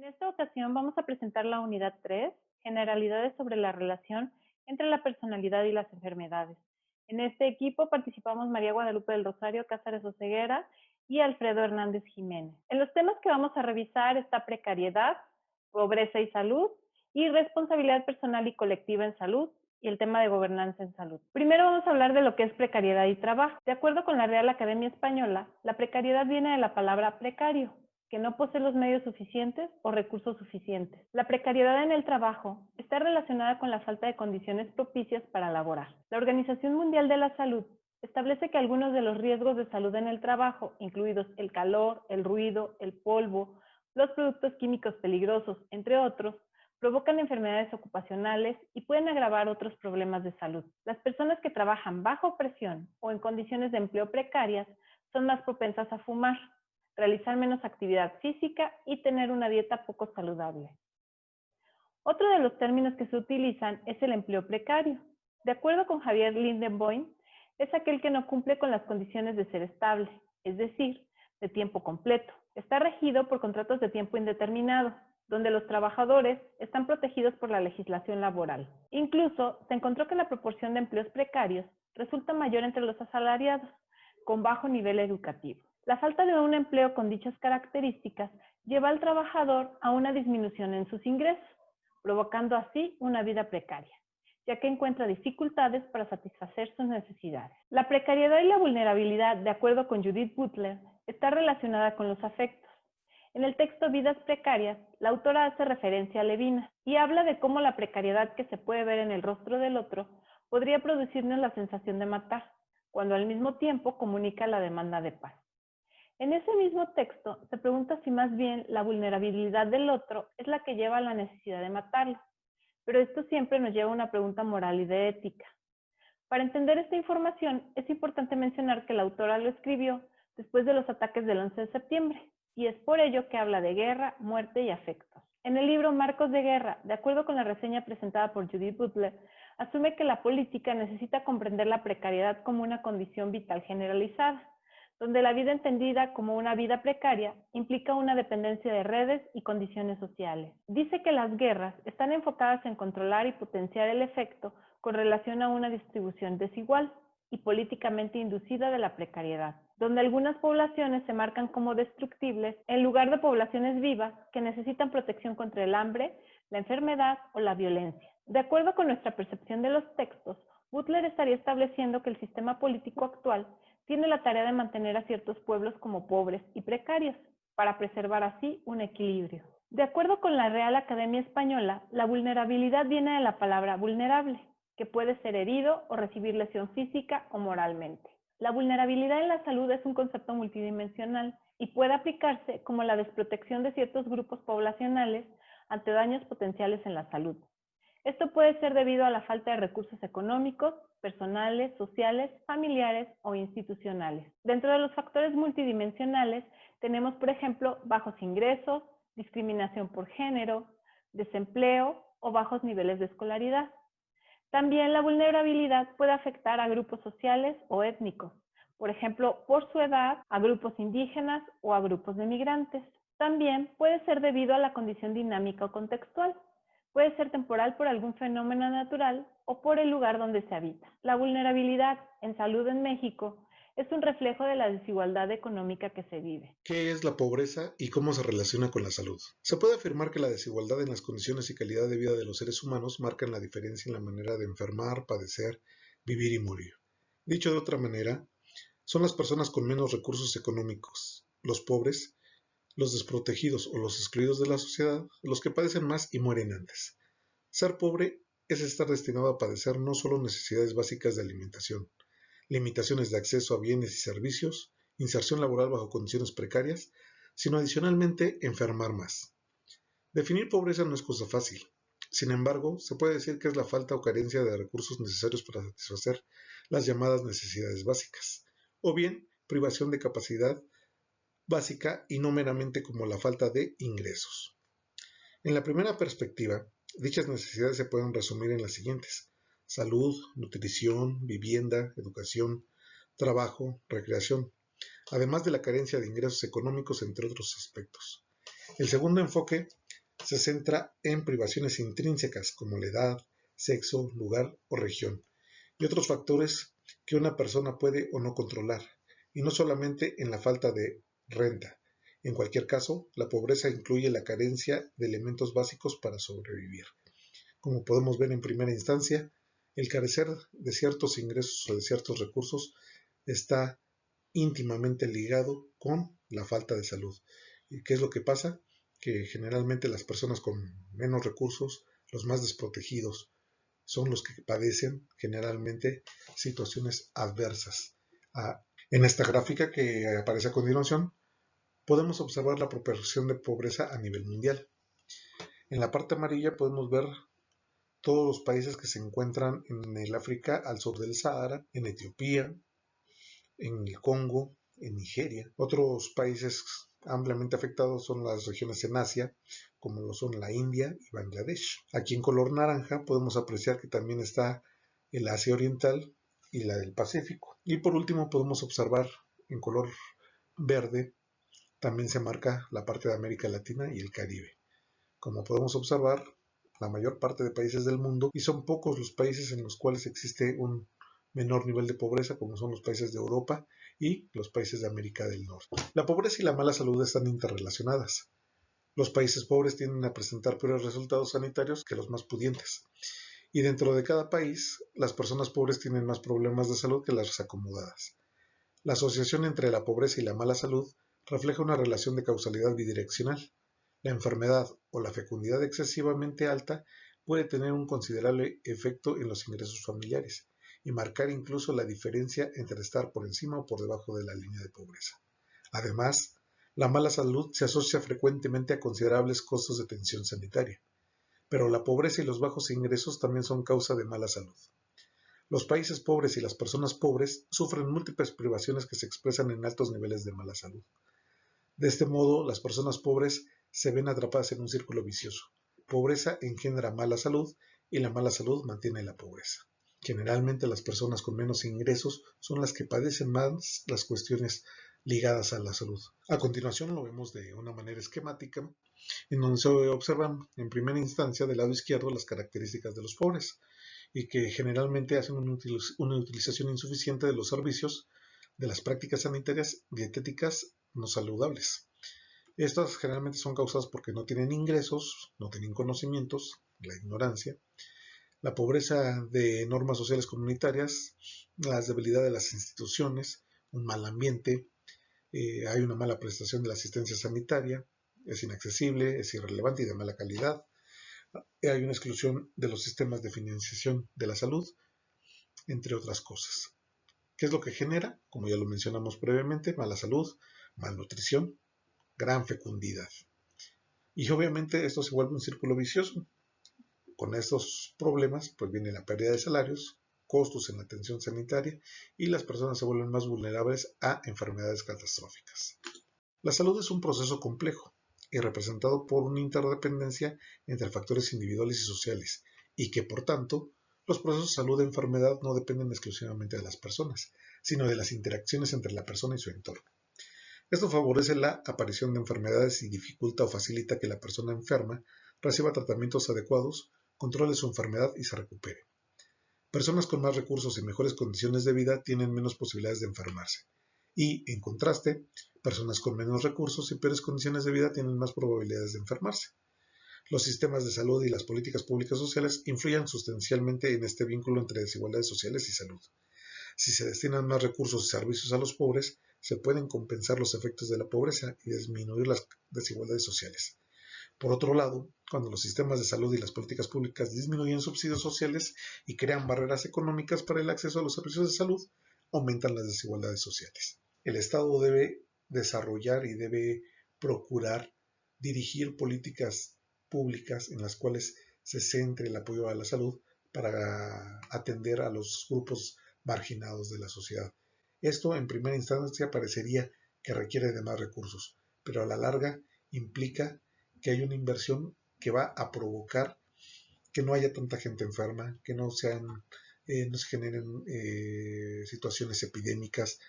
esta ocasión vamos a presentar la unidad 3, generalidades sobre la relación entre la personalidad y las enfermedades. En este equipo participamos María Guadalupe del Rosario Cázares Oseguera y Alfredo Hernández Jiménez. En los temas que vamos a revisar está precariedad, pobreza y salud, y responsabilidad personal y colectiva en salud, y el tema de gobernanza en salud. Primero vamos a hablar de lo que es precariedad y trabajo. De acuerdo con la Real Academia Española, la precariedad viene de la palabra precario, que no posee los medios suficientes o recursos suficientes. La precariedad en el trabajo está relacionada con la falta de condiciones propicias para laborar. La Organización Mundial de la Salud establece que algunos de los riesgos de salud en el trabajo, incluidos el calor, el ruido, el polvo, los productos químicos peligrosos, entre otros, provocan enfermedades ocupacionales y pueden agravar otros problemas de salud. Las personas que trabajan bajo presión o en condiciones de empleo precarias son más propensas a fumar, realizar menos actividad física y tener una dieta poco saludable. Otro de los términos que se utilizan es el empleo precario. De acuerdo con Javier Lindenboim, es aquel que no cumple con las condiciones de ser estable, es decir, de tiempo completo. Está regido por contratos de tiempo indeterminado, donde los trabajadores están protegidos por la legislación laboral. Incluso se encontró que la proporción de empleos precarios resulta mayor entre los asalariados, con bajo nivel educativo. La falta de un empleo con dichas características lleva al trabajador a una disminución en sus ingresos, provocando así una vida precaria, ya que encuentra dificultades para satisfacer sus necesidades. La precariedad y la vulnerabilidad, de acuerdo con Judith Butler, está relacionada con los afectos. En el texto Vidas precarias, la autora hace referencia a Levinas y habla de cómo la precariedad que se puede ver en el rostro del otro podría producirnos la sensación de matar, cuando al mismo tiempo comunica la demanda de paz. En ese mismo texto se pregunta si más bien la vulnerabilidad del otro es la que lleva a la necesidad de matarlo, pero esto siempre nos lleva a una pregunta moral y de ética. Para entender esta información es importante mencionar que la autora lo escribió después de los ataques del 11 de septiembre, y es por ello que habla de guerra, muerte y afectos. En el libro Marcos de Guerra, de acuerdo con la reseña presentada por Judith Butler, asume que la política necesita comprender la precariedad como una condición vital generalizada, donde la vida entendida como una vida precaria implica una dependencia de redes y condiciones sociales. Dice que las guerras están enfocadas en controlar y potenciar el efecto con relación a una distribución desigual y políticamente inducida de la precariedad, donde algunas poblaciones se marcan como destructibles en lugar de poblaciones vivas que necesitan protección contra el hambre, la enfermedad o la violencia. De acuerdo con nuestra percepción de los textos, Butler estaría estableciendo que el sistema político actual tiene la tarea de mantener a ciertos pueblos como pobres y precarios, para preservar así un equilibrio. De acuerdo con la Real Academia Española, la vulnerabilidad viene de la palabra vulnerable, que puede ser herido o recibir lesión física o moralmente. La vulnerabilidad en la salud es un concepto multidimensional y puede aplicarse como la desprotección de ciertos grupos poblacionales ante daños potenciales en la salud. Esto puede ser debido a la falta de recursos económicos, personales, sociales, familiares o institucionales. Dentro de los factores multidimensionales tenemos, por ejemplo, bajos ingresos, discriminación por género, desempleo o bajos niveles de escolaridad. También la vulnerabilidad puede afectar a grupos sociales o étnicos, por ejemplo, por su edad, a grupos indígenas o a grupos de migrantes. También puede ser debido a la condición dinámica o contextual. Puede ser temporal por algún fenómeno natural o por el lugar donde se habita. La vulnerabilidad en salud en México es un reflejo de la desigualdad económica que se vive. ¿Qué es la pobreza y cómo se relaciona con la salud? Se puede afirmar que la desigualdad en las condiciones y calidad de vida de los seres humanos marcan la diferencia en la manera de enfermar, padecer, vivir y morir. Dicho de otra manera, son las personas con menos recursos económicos, los pobres, los desprotegidos o los excluidos de la sociedad, los que padecen más y mueren antes. Ser pobre es estar destinado a padecer no solo necesidades básicas de alimentación, limitaciones de acceso a bienes y servicios, inserción laboral bajo condiciones precarias, sino adicionalmente enfermar más. Definir pobreza no es cosa fácil. Sin embargo, se puede decir que es la falta o carencia de recursos necesarios para satisfacer las llamadas necesidades básicas, o bien privación de capacidad básica y no meramente como la falta de ingresos. En la primera perspectiva, dichas necesidades se pueden resumir en las siguientes: salud, nutrición, vivienda, educación, trabajo, recreación, además de la carencia de ingresos económicos, entre otros aspectos. El segundo enfoque se centra en privaciones intrínsecas como la edad, sexo, lugar o región, y otros factores que una persona puede o no controlar, y no solamente en la falta de renta. En cualquier caso, la pobreza incluye la carencia de elementos básicos para sobrevivir. Como podemos ver en primera instancia, el carecer de ciertos ingresos o de ciertos recursos está íntimamente ligado con la falta de salud. ¿Y qué es lo que pasa? Que generalmente las personas con menos recursos, los más desprotegidos, son los que padecen generalmente situaciones adversas. En esta gráfica que aparece a continuación, podemos observar la proporción de pobreza a nivel mundial. En la parte amarilla podemos ver todos los países que se encuentran en el África al sur del Sahara, en Etiopía, en el Congo, en Nigeria. Otros países ampliamente afectados son las regiones en Asia, como lo son la India y Bangladesh. Aquí en color naranja podemos apreciar que también está el Asia Oriental y la del Pacífico. Y por último podemos observar en color verde también se marca la parte de América Latina y el Caribe. Como podemos observar, la mayor parte de países del mundo, y son pocos los países en los cuales existe un menor nivel de pobreza, como son los países de Europa y los países de América del Norte. La pobreza y la mala salud están interrelacionadas. Los países pobres tienden a presentar peores resultados sanitarios que los más pudientes. Y dentro de cada país, las personas pobres tienen más problemas de salud que las acomodadas. La asociación entre la pobreza y la mala salud refleja una relación de causalidad bidireccional. La enfermedad o la fecundidad excesivamente alta puede tener un considerable efecto en los ingresos familiares y marcar incluso la diferencia entre estar por encima o por debajo de la línea de pobreza. Además, la mala salud se asocia frecuentemente a considerables costos de atención sanitaria, pero la pobreza y los bajos ingresos también son causa de mala salud. Los países pobres y las personas pobres sufren múltiples privaciones que se expresan en altos niveles de mala salud. De este modo, las personas pobres se ven atrapadas en un círculo vicioso. Pobreza engendra mala salud y la mala salud mantiene la pobreza. Generalmente las personas con menos ingresos son las que padecen más las cuestiones ligadas a la salud. A continuación lo vemos de una manera esquemática, en donde se observan en primera instancia del lado izquierdo las características de los pobres y que generalmente hacen una utilización insuficiente de los servicios, de las prácticas sanitarias dietéticas no saludables. Estas generalmente son causadas porque no tienen ingresos, no tienen conocimientos, la ignorancia, la pobreza de normas sociales comunitarias, la debilidad de las instituciones, un mal ambiente, hay una mala prestación de la asistencia sanitaria, es inaccesible, es irrelevante y de mala calidad, hay una exclusión de los sistemas de financiación de la salud, entre otras cosas. ¿Qué es lo que genera? Como ya lo mencionamos previamente, mala salud, malnutrición, gran fecundidad. Y obviamente esto se vuelve un círculo vicioso. Con estos problemas pues viene la pérdida de salarios, costos en la atención sanitaria y las personas se vuelven más vulnerables a enfermedades catastróficas. La salud es un proceso complejo y representado por una interdependencia entre factores individuales y sociales y que por tanto los procesos de salud y enfermedad no dependen exclusivamente de las personas, sino de las interacciones entre la persona y su entorno. Esto favorece la aparición de enfermedades y dificulta o facilita que la persona enferma reciba tratamientos adecuados, controle su enfermedad y se recupere. Personas con más recursos y mejores condiciones de vida tienen menos posibilidades de enfermarse. Y, en contraste, personas con menos recursos y peores condiciones de vida tienen más probabilidades de enfermarse. Los sistemas de salud y las políticas públicas sociales influyen sustancialmente en este vínculo entre desigualdades sociales y salud. Si se destinan más recursos y servicios a los pobres, se pueden compensar los efectos de la pobreza y disminuir las desigualdades sociales. Por otro lado, cuando los sistemas de salud y las políticas públicas disminuyen subsidios sociales y crean barreras económicas para el acceso a los servicios de salud, aumentan las desigualdades sociales. El Estado debe desarrollar y debe procurar dirigir políticas públicas en las cuales se centre el apoyo a la salud para atender a los grupos marginados de la sociedad. Esto en primera instancia parecería que requiere de más recursos, pero a la larga implica que hay una inversión que va a provocar que no haya tanta gente enferma, que no se generen situaciones epidémicas,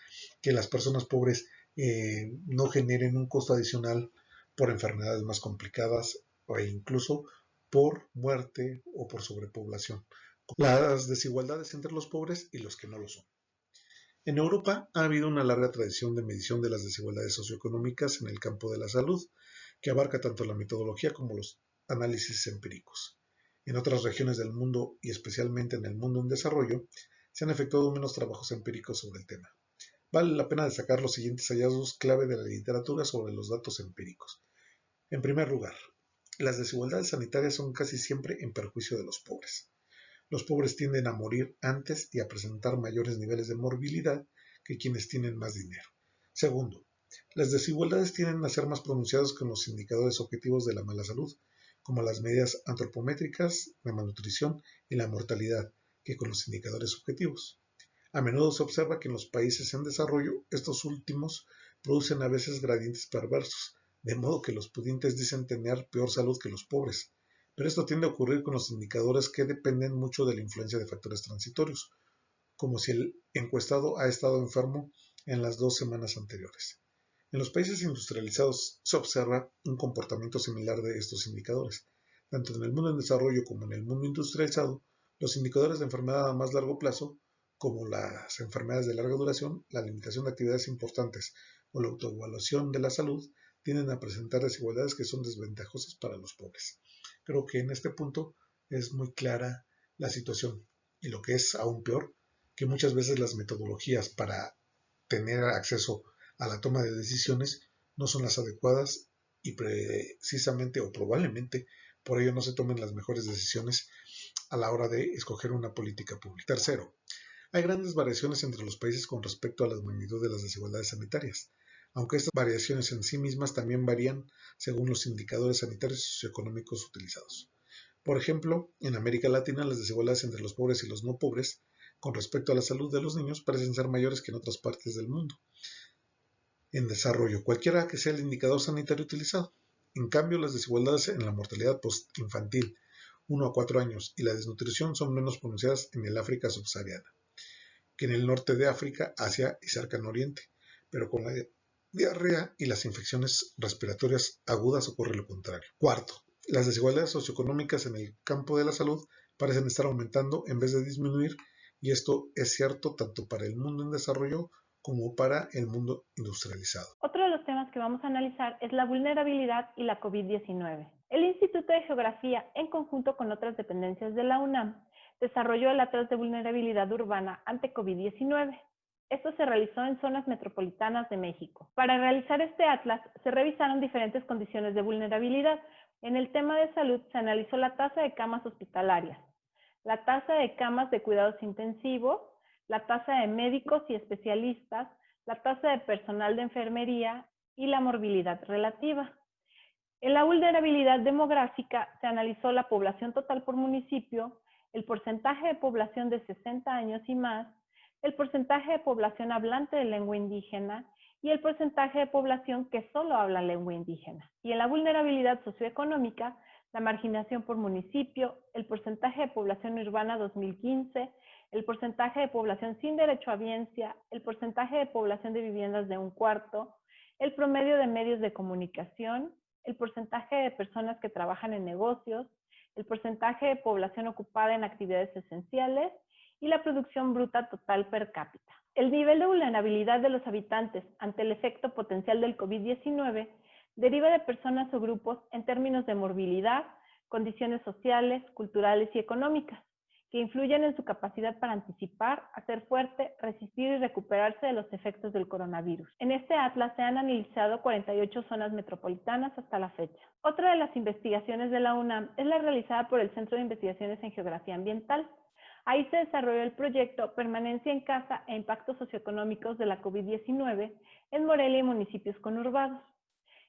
que las personas pobres no generen un costo adicional por enfermedades más complicadas o incluso por muerte o por sobrepoblación. Las desigualdades entre los pobres y los que no lo son. En Europa ha habido una larga tradición de medición de las desigualdades socioeconómicas en el campo de la salud, que abarca tanto la metodología como los análisis empíricos. En otras regiones del mundo, y especialmente en el mundo en desarrollo, se han efectuado menos trabajos empíricos sobre el tema. Vale la pena destacar los siguientes hallazgos clave de la literatura sobre los datos empíricos. En primer lugar, las desigualdades sanitarias son casi siempre en perjuicio de los pobres. Los pobres tienden a morir antes y a presentar mayores niveles de morbilidad que quienes tienen más dinero. Segundo, las desigualdades tienden a ser más pronunciadas con los indicadores objetivos de la mala salud, como las medidas antropométricas, la malnutrición y la mortalidad, que con los indicadores subjetivos. A menudo se observa que en los países en desarrollo, estos últimos producen a veces gradientes perversos, de modo que los pudientes dicen tener peor salud que los pobres. Pero esto tiende a ocurrir con los indicadores que dependen mucho de la influencia de factores transitorios, como si el encuestado ha estado enfermo en las 2 semanas anteriores. En los países industrializados se observa un comportamiento similar de estos indicadores. Tanto en el mundo en desarrollo como en el mundo industrializado, los indicadores de enfermedad a más largo plazo, como las enfermedades de larga duración, la limitación de actividades importantes o la autoevaluación de la salud, tienden a presentar desigualdades que son desventajosas para los pobres. Creo que en este punto es muy clara la situación y lo que es aún peor, que muchas veces las metodologías para tener acceso a la toma de decisiones no son las adecuadas y precisamente o probablemente por ello no se tomen las mejores decisiones a la hora de escoger una política pública. Tercero, hay grandes variaciones entre los países con respecto a la magnitud de las desigualdades sanitarias, aunque estas variaciones en sí mismas también varían según los indicadores sanitarios y socioeconómicos utilizados. Por ejemplo, en América Latina las desigualdades entre los pobres y los no pobres con respecto a la salud de los niños parecen ser mayores que en otras partes del mundo en desarrollo, cualquiera que sea el indicador sanitario utilizado. En cambio, las desigualdades en la mortalidad postinfantil, 1 a 4 años, y la desnutrición son menos pronunciadas en el África subsahariana que en el norte de África, Asia y Cercano Oriente, pero con la diarrea y las infecciones respiratorias agudas ocurre lo contrario. Cuarto, las desigualdades socioeconómicas en el campo de la salud parecen estar aumentando en vez de disminuir, y esto es cierto tanto para el mundo en desarrollo como para el mundo industrializado. Otro de los temas que vamos a analizar es la vulnerabilidad y la COVID-19. El Instituto de Geografía, en conjunto con otras dependencias de la UNAM, desarrolló el Atlas de Vulnerabilidad Urbana ante COVID-19. Esto se realizó en zonas metropolitanas de México. Para realizar este atlas, se revisaron diferentes condiciones de vulnerabilidad. En el tema de salud, se analizó la tasa de camas hospitalarias, la tasa de camas de cuidados intensivos, la tasa de médicos y especialistas, la tasa de personal de enfermería y la morbilidad relativa. En la vulnerabilidad demográfica se analizó la población total por municipio, el porcentaje de población de 60 años y más, el porcentaje de población hablante de lengua indígena y el porcentaje de población que solo habla lengua indígena. Y en la vulnerabilidad socioeconómica, la marginación por municipio, el porcentaje de población urbana 2015, el porcentaje de población sin derecho a biencia, el porcentaje de población de viviendas de un cuarto, el promedio de medios de comunicación, el porcentaje de personas que trabajan en negocios, el porcentaje de población ocupada en actividades esenciales y la producción bruta total per cápita. El nivel de vulnerabilidad de los habitantes ante el efecto potencial del COVID-19 deriva de personas o grupos en términos de morbilidad, condiciones sociales, culturales y económicas, que influyen en su capacidad para anticipar, hacer fuerte, resistir y recuperarse de los efectos del coronavirus. En este atlas se han analizado 48 zonas metropolitanas hasta la fecha. Otra de las investigaciones de la UNAM es la realizada por el Centro de Investigaciones en Geografía Ambiental. Ahí se desarrolló el proyecto Permanencia en Casa e Impactos Socioeconómicos de la COVID-19 en Morelia y municipios conurbados.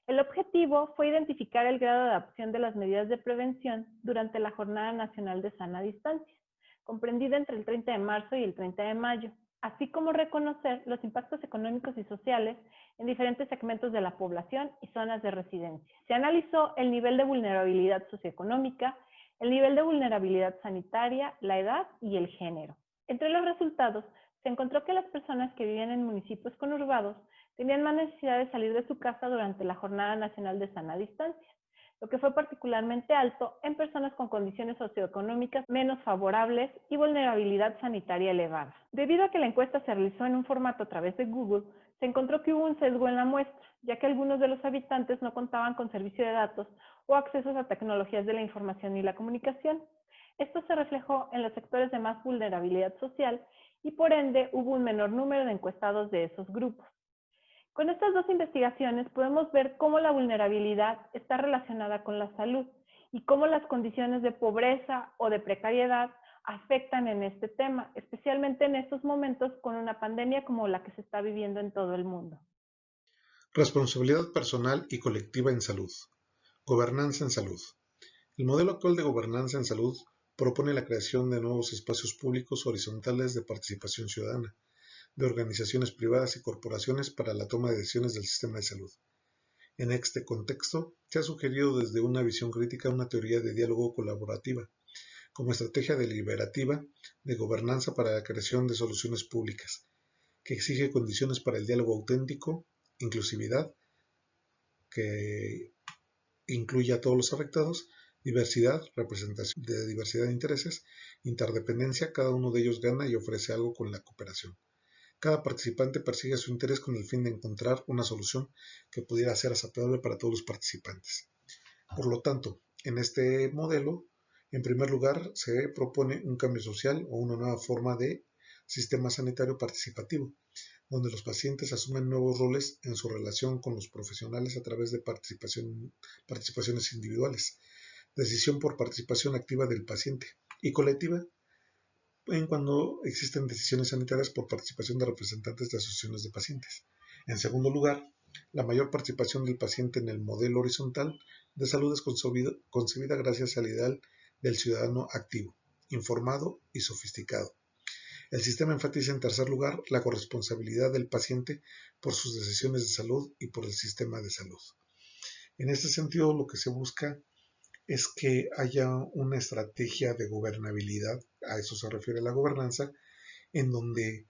El objetivo fue identificar el grado de adopción de las medidas de prevención durante la Jornada Nacional de Sana Distancia, comprendida entre el 30 de marzo y el 30 de mayo, así como reconocer los impactos económicos y sociales en diferentes segmentos de la población y zonas de residencia. Se analizó el nivel de vulnerabilidad socioeconómica, el nivel de vulnerabilidad sanitaria, la edad y el género. Entre los resultados, se encontró que las personas que vivían en municipios conurbados tenían más necesidad de salir de su casa durante la Jornada Nacional de Sana Distancia. lo que fue particularmente alto en personas con condiciones socioeconómicas menos favorables y vulnerabilidad sanitaria elevada. Debido a que la encuesta se realizó en un formato a través de Google, se encontró que hubo un sesgo en la muestra, ya que algunos de los habitantes no contaban con servicio de datos o accesos a tecnologías de la información y la comunicación. Esto se reflejó en los sectores de más vulnerabilidad social y por ende hubo un menor número de encuestados de esos grupos. Con estas dos investigaciones podemos ver cómo la vulnerabilidad está relacionada con la salud y cómo las condiciones de pobreza o de precariedad afectan en este tema, especialmente en estos momentos con una pandemia como la que se está viviendo en todo el mundo. Responsabilidad personal y colectiva en salud. Gobernanza en salud. El modelo actual de gobernanza en salud propone la creación de nuevos espacios públicos horizontales de participación ciudadana, de organizaciones privadas y corporaciones para la toma de decisiones del sistema de salud. En este contexto, se ha sugerido desde una visión crítica una teoría de diálogo colaborativa, como estrategia deliberativa de gobernanza para la creación de soluciones públicas, que exige condiciones para el diálogo auténtico, inclusividad, que incluye a todos los afectados, diversidad, representación de diversidad de intereses, interdependencia, cada uno de ellos gana y ofrece algo con la cooperación. Cada participante persigue su interés con el fin de encontrar una solución que pudiera ser aceptable para todos los participantes. Por lo tanto, en este modelo, en primer lugar, se propone un cambio social o una nueva forma de sistema sanitario participativo, donde los pacientes asumen nuevos roles en su relación con los profesionales a través de participaciones individuales, decisión por participación activa del paciente y colectiva en cuando existen decisiones sanitarias por participación de representantes de asociaciones de pacientes. En segundo lugar, la mayor participación del paciente en el modelo horizontal de salud es concebida gracias al ideal del ciudadano activo, informado y sofisticado. El sistema enfatiza en tercer lugar la corresponsabilidad del paciente por sus decisiones de salud y por el sistema de salud. En este sentido, lo que se busca es que haya una estrategia de gobernabilidad, a eso se refiere la gobernanza, en donde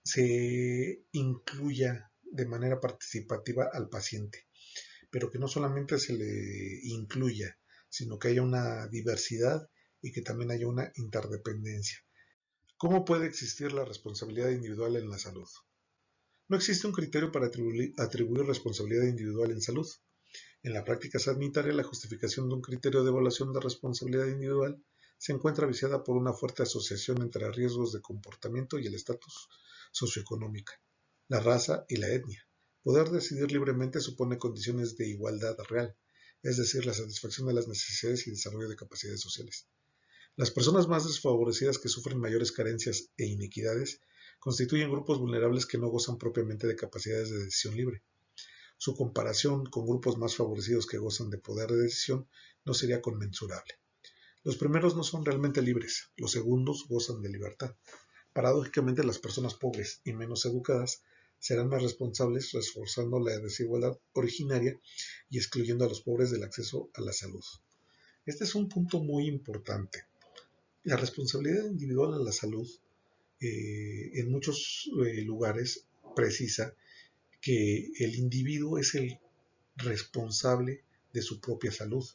se incluya de manera participativa al paciente, pero que no solamente se le incluya, sino que haya una diversidad y que también haya una interdependencia. ¿Cómo puede existir la responsabilidad individual en la salud? No existe un criterio para atribuir responsabilidad individual en salud. En la práctica sanitaria, la justificación de un criterio de evaluación de responsabilidad individual se encuentra viciada por una fuerte asociación entre riesgos de comportamiento y el estatus socioeconómico, la raza y la etnia. Poder decidir libremente supone condiciones de igualdad real, es decir, la satisfacción de las necesidades y desarrollo de capacidades sociales. Las personas más desfavorecidas que sufren mayores carencias e inequidades constituyen grupos vulnerables que no gozan propiamente de capacidades de decisión libre. Su comparación con grupos más favorecidos que gozan de poder de decisión no sería conmensurable. Los primeros no son realmente libres, los segundos gozan de libertad. Paradójicamente, las personas pobres y menos educadas serán más responsables, reforzando la desigualdad originaria y excluyendo a los pobres del acceso a la salud. Este es un punto muy importante. La responsabilidad individual en la salud en muchos lugares precisa que el individuo es el responsable de su propia salud.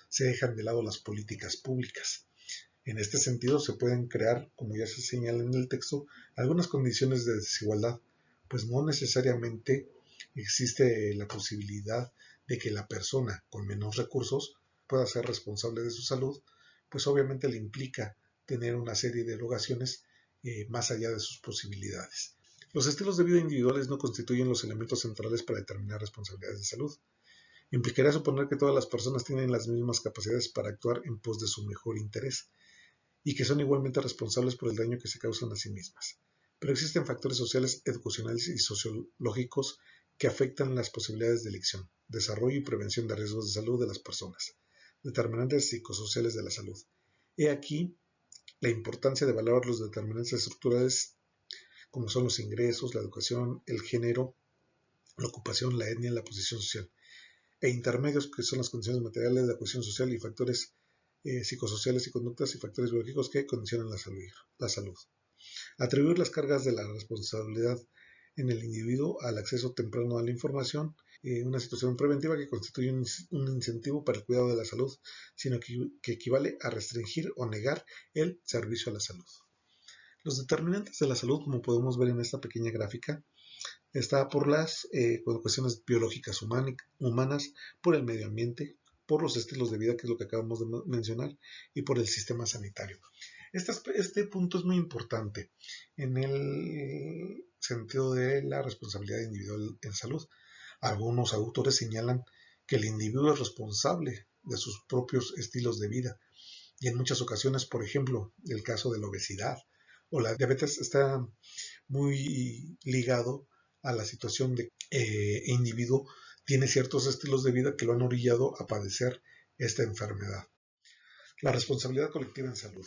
Se dejan de lado las políticas públicas. En este sentido, se pueden crear, como ya se señala en el texto, algunas condiciones de desigualdad, pues no necesariamente existe la posibilidad de que la persona con menos recursos pueda ser responsable de su salud, pues obviamente le implica tener una serie de erogaciones más allá de sus posibilidades. Los estilos de vida individuales no constituyen los elementos centrales para determinar responsabilidades de salud. Implicaría suponer que todas las personas tienen las mismas capacidades para actuar en pos de su mejor interés y que son igualmente responsables por el daño que se causan a sí mismas. Pero existen factores sociales, educacionales y sociológicos que afectan las posibilidades de elección, desarrollo y prevención de riesgos de salud de las personas, determinantes psicosociales de la salud. He aquí la importancia de valorar los determinantes estructurales como son los ingresos, la educación, el género, la ocupación, la etnia, la posición social, e intermedios que son las condiciones materiales, la cohesión social y factores psicosociales y conductas y factores biológicos que condicionan la salud. Atribuir las cargas de la responsabilidad en el individuo al acceso temprano a la información una situación preventiva que constituye un incentivo para el cuidado de la salud, sino que equivale a restringir o negar el servicio a la salud. Los determinantes de la salud, como podemos ver en esta pequeña gráfica, está por las cuestiones biológicas humanas, por el medio ambiente, por los estilos de vida, que es lo que acabamos de mencionar, y por el sistema sanitario. Este punto es muy importante en el sentido de la responsabilidad individual en salud. Algunos autores señalan que el individuo es responsable de sus propios estilos de vida y en muchas ocasiones, por ejemplo, el caso de la obesidad o la diabetes está muy ligado a la situación de que el individuo tiene ciertos estilos de vida que lo han orillado a padecer esta enfermedad. La responsabilidad colectiva en salud.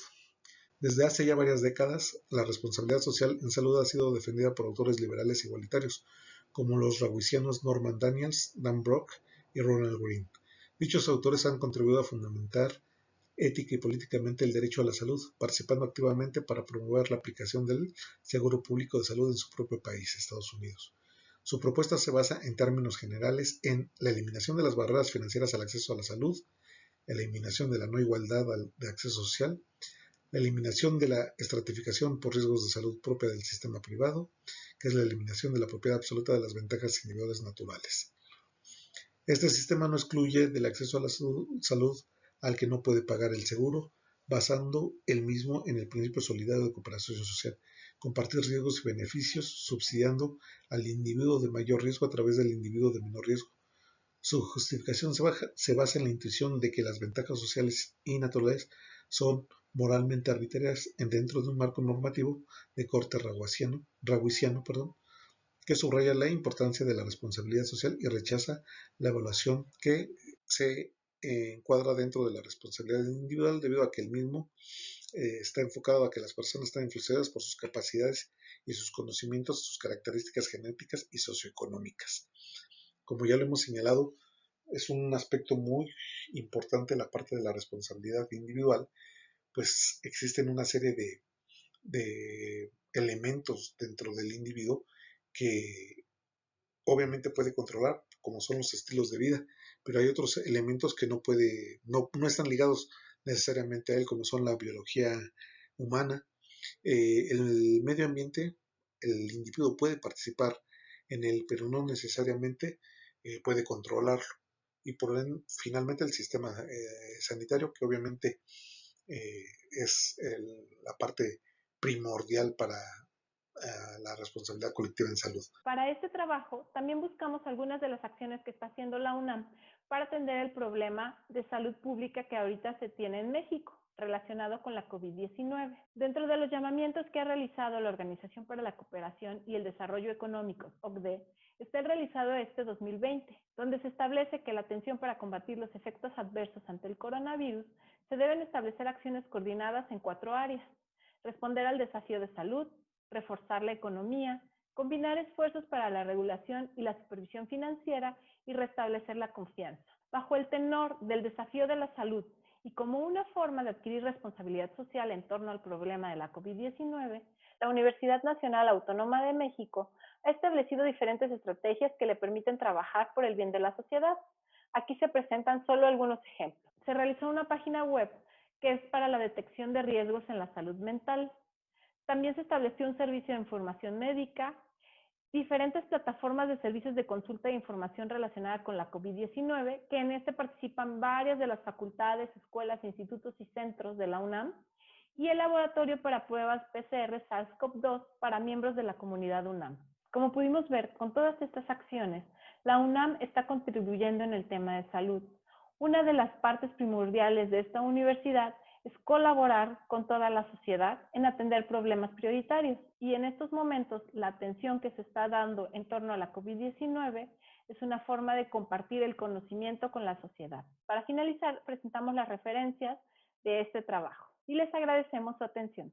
Desde hace ya varias décadas, la responsabilidad social en salud ha sido defendida por autores liberales igualitarios, como los rawlsianos Norman Daniels, Dan Brock y Ronald Green. Dichos autores han contribuido a fundamentar ética y políticamente el derecho a la salud, participando activamente para promover la aplicación del seguro público de salud en su propio país, Estados Unidos. Su propuesta se basa en términos generales en la eliminación de las barreras financieras al acceso a la salud, la eliminación de la no igualdad de acceso social, la eliminación de la estratificación por riesgos de salud propia del sistema privado, que es la eliminación de la propiedad absoluta de las ventajas individuales naturales. Este sistema no excluye del acceso a la salud al que no puede pagar el seguro, basando el mismo en el principio solidario de cooperación social, compartir riesgos y beneficios, subsidiando al individuo de mayor riesgo a través del individuo de menor riesgo. Su justificación se basa en la intuición de que las ventajas sociales y naturales son moralmente arbitrarias dentro de un marco normativo de corte rawlsiano, que subraya la importancia de la responsabilidad social y rechaza la evaluación que se encuadra dentro de la responsabilidad individual, debido a que el mismo está enfocado a que las personas están influenciadas por sus capacidades y sus conocimientos, sus características genéticas y socioeconómicas. Como ya lo hemos señalado, es un aspecto muy importante la parte de la responsabilidad individual, pues existen una serie de elementos dentro del individuo que obviamente puede controlar, como son los estilos de vida, pero hay otros elementos que no están ligados necesariamente a él, como son la biología humana, el medio ambiente. El individuo puede participar en él, pero no necesariamente puede controlarlo. Y finalmente el sistema sanitario, que obviamente es la parte primordial para la responsabilidad colectiva en salud. Para este trabajo, también buscamos algunas de las acciones que está haciendo la UNAM para atender el problema de salud pública que ahorita se tiene en México, relacionado con la COVID-19. Dentro de los llamamientos que ha realizado la Organización para la Cooperación y el Desarrollo Económicos, OCDE, está el realizado este 2020, donde se establece que la atención para combatir los efectos adversos ante el coronavirus se deben establecer acciones coordinadas en 4 áreas: responder al desafío de salud, reforzar la economía, combinar esfuerzos para la regulación y la supervisión financiera y restablecer la confianza. Bajo el tenor del desafío de la salud y como una forma de adquirir responsabilidad social en torno al problema de la COVID-19, la Universidad Nacional Autónoma de México ha establecido diferentes estrategias que le permiten trabajar por el bien de la sociedad. Aquí se presentan solo algunos ejemplos. Se realizó una página web que es para la detección de riesgos en la salud mental. También se estableció un servicio de información médica, diferentes plataformas de servicios de consulta e información relacionada con la COVID-19, que en este participan varias de las facultades, escuelas, institutos y centros de la UNAM, y el laboratorio para pruebas PCR SARS-CoV-2 para miembros de la comunidad UNAM. Como pudimos ver, con todas estas acciones, la UNAM está contribuyendo en el tema de salud. Una de las partes primordiales de esta universidad es colaborar con toda la sociedad en atender problemas prioritarios, y en estos momentos la atención que se está dando en torno a la COVID-19 es una forma de compartir el conocimiento con la sociedad. Para finalizar, presentamos las referencias de este trabajo y les agradecemos su atención.